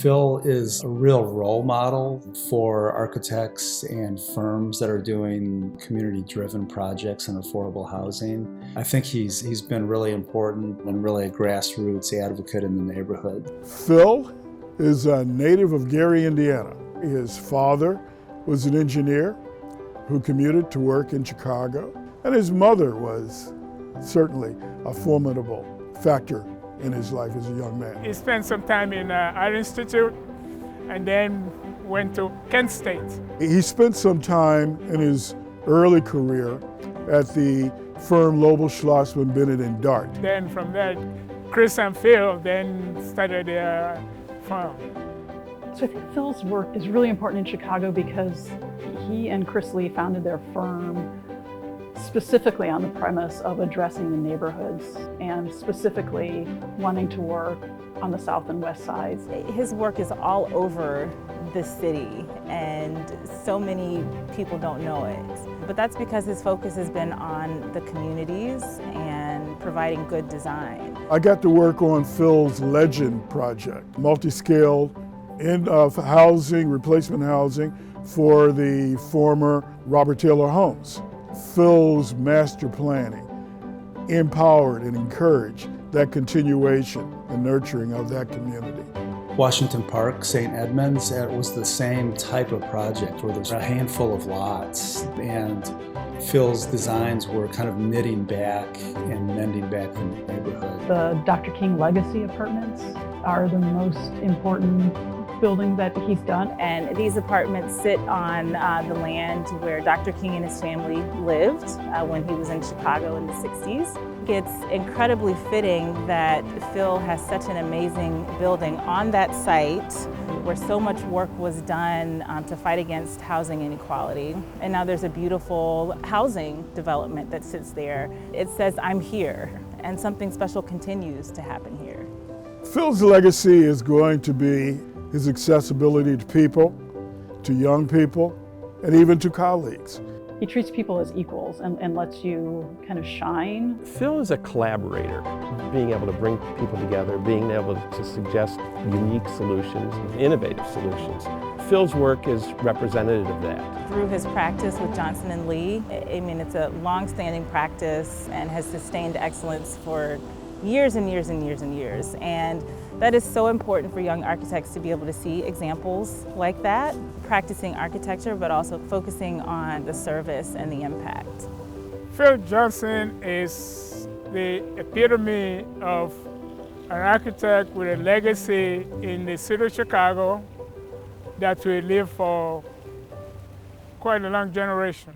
Phil is a real role model for architects and firms that are doing community-driven projects in affordable housing. I think he's been really important and really a grassroots advocate in the neighborhood. Phil is a native of Gary, Indiana. His father was an engineer who commuted to work in Chicago, and his mother was certainly a formidable factor in his life as a young man. He spent some time in Art Institute and then went to Kent State. He spent some time in his early career at the firm Lobel, Schlossman, Bennett and Dart. Then from there, Chris and Phil then started their firm. So I think Phil's work is really important in Chicago because he and Chris Lee founded their firm specifically on the premise of addressing the neighborhoods and specifically wanting to work on the south and west sides. His work is all over the city and so many people don't know it. But that's because his focus has been on the communities and providing good design. I got to work on Phil's Legend project, multi-scale housing, replacement housing for the former Robert Taylor homes. Phil's master planning empowered and encouraged that continuation and nurturing of that community. Washington Park, St. Edmunds, it was the same type of project where there's a handful of lots, and Phil's designs were kind of knitting back and mending back the neighborhood. The Dr. King Legacy Apartments are the most important building that he's done. And these apartments sit on the land where Dr. King and his family lived when he was in Chicago in the 60s. It's incredibly fitting that Phil has such an amazing building on that site where so much work was done to fight against housing inequality. And now there's a beautiful housing development that sits there. It says, "I'm here," and something special continues to happen here. Phil's legacy is going to be his accessibility to people, to young people, and even to colleagues. He treats people as equals and lets you kind of shine. Phil is a collaborator, being able to bring people together, being able to suggest unique solutions, innovative solutions. Phil's work is representative of that. Through his practice with Johnson & Lee, I mean, it's a long-standing practice and has sustained excellence for years and years and years and years. And that is so important for young architects to be able to see examples like that, practicing architecture, but also focusing on the service and the impact. Phil Johnson is the epitome of an architect with a legacy in the city of Chicago that will live for quite a long generation.